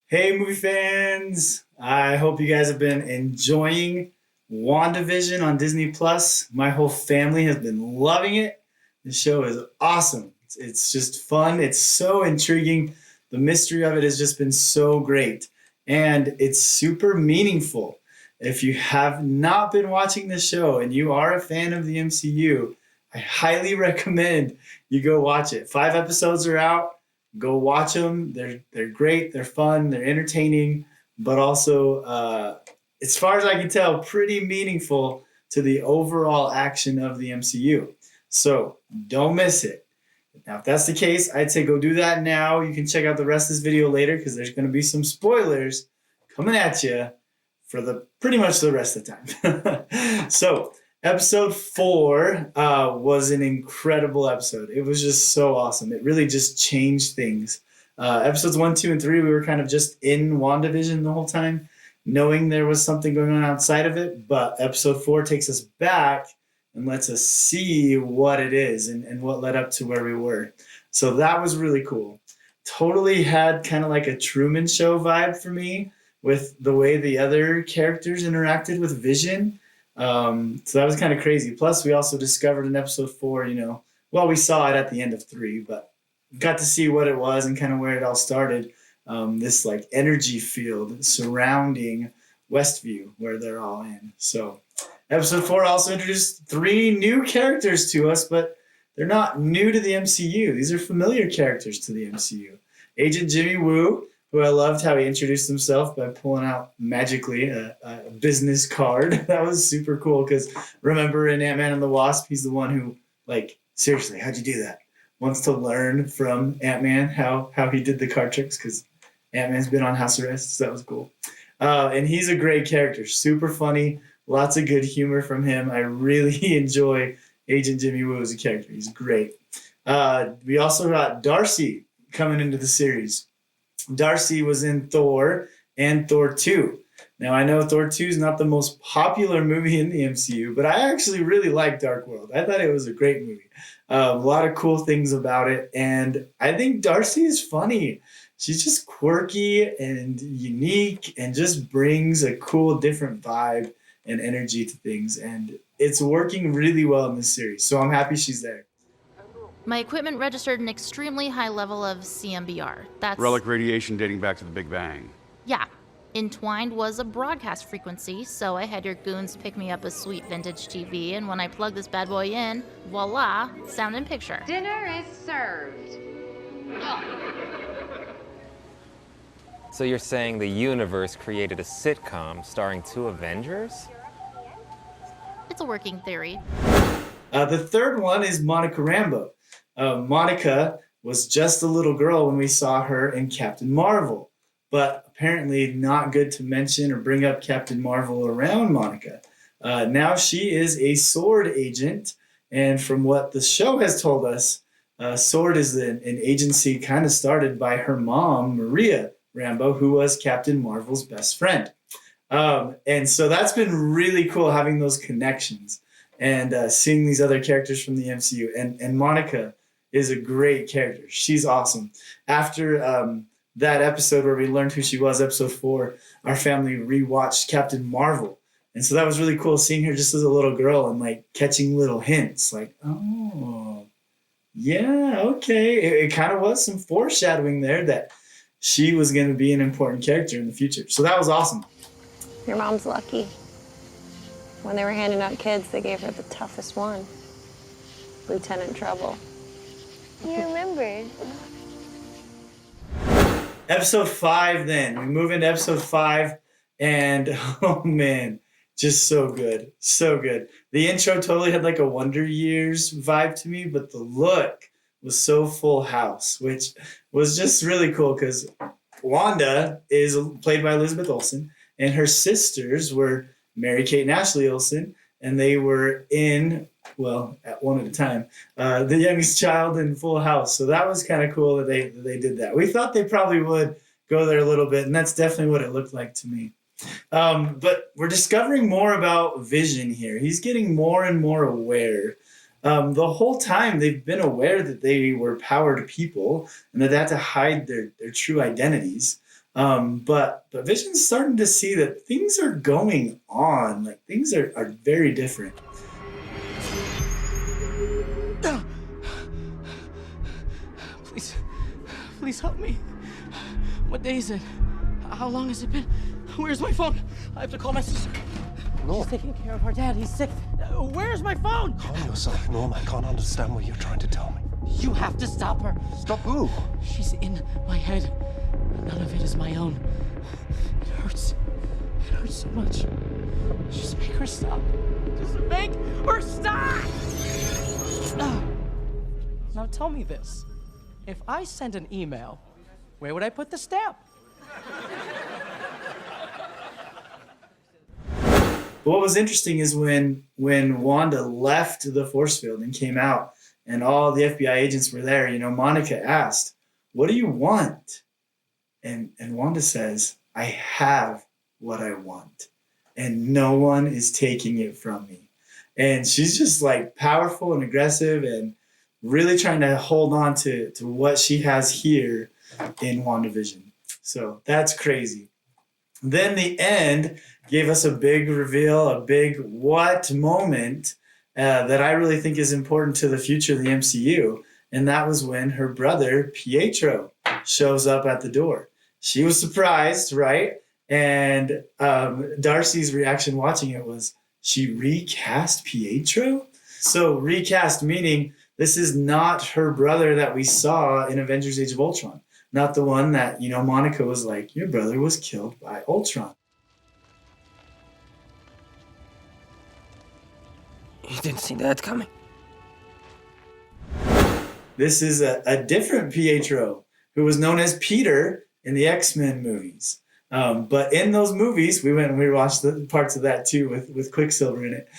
Hey, movie fans! I hope you guys have been enjoying WandaVision on Disney Plus. My whole family has been loving it. The show is awesome. It's just fun. It's so intriguing. The mystery of it has just been so great. And it's super meaningful. If you have not been watching the show and you are a fan of the MCU, I highly recommend you go watch it. 5 episodes are out. Go watch them. They're great. They're fun. They're entertaining, but also, as far as I can tell, pretty meaningful to the overall action of the MCU. So don't miss it. Now, if that's the case, I'd say go do that now. You can check out the rest of this video later because there's going to be some spoilers coming at you for the pretty much the rest of the time. So episode 4 was an incredible episode. It was just so awesome. It really just changed things. Episodes 1, 2, and 3, we were kind of just in WandaVision the whole time, knowing there was something going on outside of it. But episode 4 takes us back and lets us see what it is and what led up to where we were. So that was really cool. Totally had kind of like a Truman Show vibe for me with the way the other characters interacted with Vision. So that was kind of crazy. Plus, we also discovered in episode 4, we saw it at the end of 3, but got to see what it was and kind of where it all started. This like energy field surrounding Westview where they're all in. So episode 4 also introduced 3 new characters to us, but they're not new to the MCU. These are familiar characters to the MCU. Agent Jimmy Woo, who I loved how he introduced himself by pulling out magically a business card. That was super cool because remember in Ant-Man and the Wasp, he's the one who, seriously, how'd you do that? Wants to learn from Ant-Man how he did the card tricks because Ant-Man's been on house arrest, so that was cool. And he's a great character, super funny, lots of good humor from him. I really enjoy Agent Jimmy Woo as a character. He's great. We also got Darcy coming into the series. Darcy was in Thor and Thor 2. Now, I know Thor 2 is not the most popular movie in the MCU, but I actually really liked Dark World. I thought it was a great movie. A lot of cool things about it, and I think Darcy is funny. She's just quirky and unique and just brings a cool, different vibe and energy to things, and it's working really well in this series, so I'm happy she's there. My equipment registered an extremely high level of CMBR. That's relic radiation dating back to the Big Bang. Yeah. Entwined was a broadcast frequency, so I had your goons pick me up a sweet vintage TV, and when I plugged this bad boy in, voila, sound and picture. Dinner is served. So you're saying the universe created a sitcom starring 2 Avengers? It's a working theory. The third one is Monica Rambo. Monica was just a little girl when we saw her in Captain Marvel, but apparently not good to mention or bring up Captain Marvel around Monica. Now she is a SWORD agent, and from what the show has told us, SWORD is an agency kind of started by her mom, Maria Rambo, who was Captain Marvel's best friend. And so that's been really cool having those connections and seeing these other characters from the MCU. And Monica is a great character. She's awesome. After that episode where we learned who she was, episode 4, our family rewatched Captain Marvel. And so that was really cool seeing her just as a little girl and catching little hints oh, yeah, okay. It kind of was some foreshadowing there that she was going to be an important character in the future. So that was awesome. Your mom's lucky. When they were handing out kids, they gave her the toughest one. Lieutenant Trouble. You remembered. Episode 5 then. We move into episode 5 and oh man, just so good. So good. The intro totally had a Wonder Years vibe to me, but the look was so Full House, which was just really cool because Wanda is played by Elizabeth Olsen and her sisters were Mary-Kate and Ashley Olsen, and they were in, at one at a time, The Youngest Child in Full House. So that was kind of cool that they did that. We thought they probably would go there a little bit, and that's definitely what it looked like to me. But we're discovering more about Vision here. He's getting more and more aware. The whole time they've been aware that they were powered people and that they had to hide their true identities. But Vision's starting to see that things are going on. Like things are very different. Please help me. What day is it? How long has it been? Where's my phone? I have to call my sister. Norm. She's taking care of our dad. He's sick. Where's my phone? Calm yourself, Norm. I can't understand what you're trying to tell me. You have to stop her. Stop who? She's in my head. None of it is my own. It hurts. It hurts so much. Just make her stop. Just make her stop! Now tell me this. If I send an email, where would I put the stamp? What was interesting is when Wanda left the force field and came out and all the FBI agents were there, Monica asked, "What do you want?" And Wanda says, "I have what I want and no one is taking it from me." And she's just like powerful and aggressive and really trying to hold on to what she has here in WandaVision. So that's crazy. Then the end gave us a big reveal, a big what moment that I really think is important to the future of the MCU. And that was when her brother, Pietro, shows up at the door. She was surprised, right? And Darcy's reaction watching it was, she recast Pietro? So recast meaning this is not her brother that we saw in Avengers Age of Ultron. Not the one that, Monica was like, your brother was killed by Ultron. You didn't see that coming. This is a different Pietro who was known as Peter in the X-Men movies. But in those movies, we went and we watched the parts of that too with Quicksilver in it.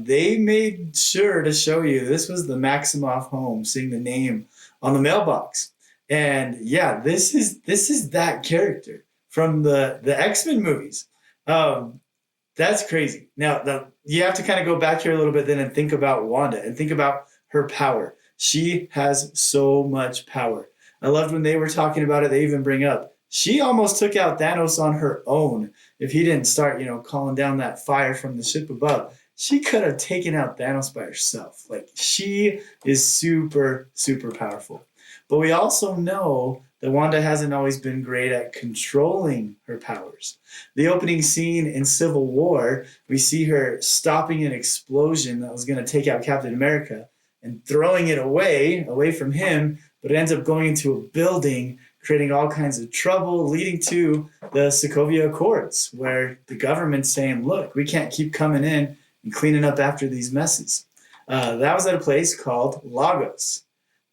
They made sure to show you this was the Maximoff home, seeing the name on the mailbox. And yeah, this is that character from the X-Men movies. That's crazy. Now, you have to kind of go back here a little bit then and think about Wanda and think about her power. She has so much power. I loved when they were talking about it. They even bring up, she almost took out Thanos on her own. If he didn't start, calling down that fire from the ship above, she could have taken out Thanos by herself. Like, she is super, super powerful. But we also know that Wanda hasn't always been great at controlling her powers. The opening scene in Civil War, we see her stopping an explosion that was going to take out Captain America and throwing it away from him, but it ends up going into a building, creating all kinds of trouble, leading to the Sokovia Accords, where the government's saying, look, we can't keep coming in and cleaning up after these messes. That was at a place called Lagos.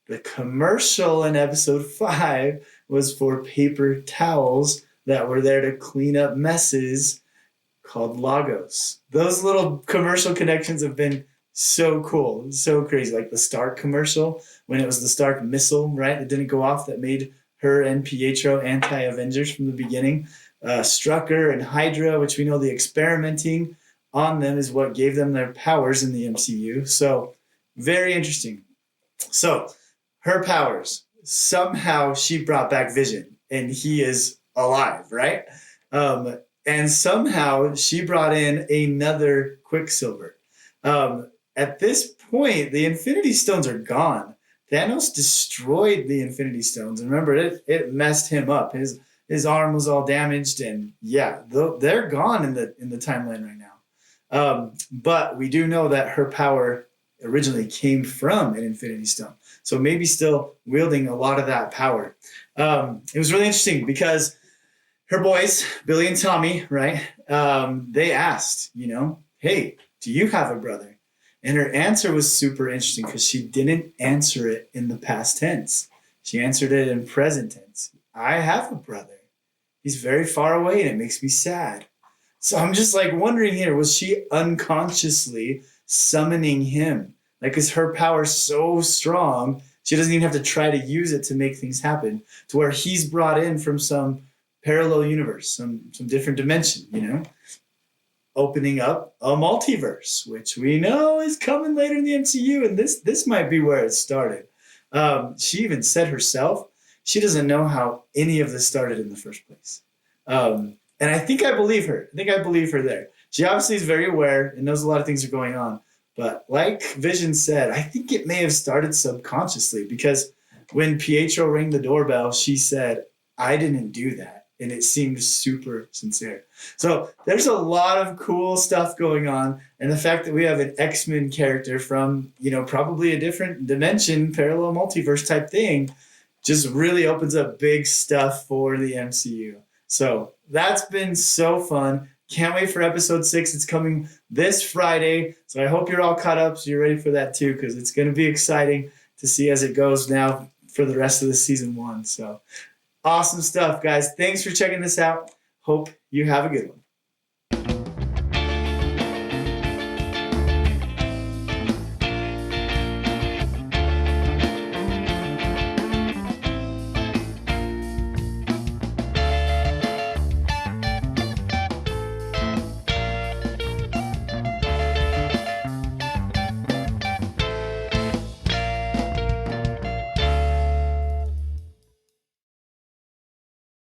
The commercial in episode 5 was for paper towels that were there to clean up messes, called Lagos. Those little commercial connections have been so cool, so crazy. Like the Stark commercial, when it was the Stark missile, right, that didn't go off, that made her and Pietro anti-Avengers from the beginning. Strucker and Hydra, which we know the experimenting on them is what gave them their powers in the MCU. So very interesting. So her powers, somehow she brought back Vision and he is alive, right? And somehow she brought in another Quicksilver. At this point, the Infinity Stones are gone. Thanos destroyed the Infinity Stones. And remember, it messed him up. His arm was all damaged, and yeah, they're gone in the timeline right now. But we do know that her power originally came from an Infinity Stone. So maybe still wielding a lot of that power. It was really interesting because her boys, Billy and Tommy, right? They asked, hey, do you have a brother? And her answer was super interesting because she didn't answer it in the past tense. She answered it in present tense. I have a brother. He's very far away and it makes me sad. So I'm just like wondering here, was she unconsciously summoning him? Like, is her power so strong, she doesn't even have to try to use it to make things happen, to where he's brought in from some parallel universe, some different dimension, opening up a multiverse, which we know is coming later in the MCU, and this might be where it started. She even said herself, she doesn't know how any of this started in the first place. And I think I believe her. I think I believe her there. She obviously is very aware and knows a lot of things are going on. But like Vision said, I think it may have started subconsciously, because when Pietro rang the doorbell, she said, I didn't do that. And it seemed super sincere. So there's a lot of cool stuff going on. And the fact that we have an X-Men character from, probably a different dimension, parallel multiverse type thing, just really opens up big stuff for the MCU. So that's been so fun. Can't wait for episode 6. It's coming this Friday. So I hope you're all caught up so you're ready for that too, because it's going to be exciting to see as it goes now for the rest of the season 1. So awesome stuff, guys. Thanks for checking this out. Hope you have a good one.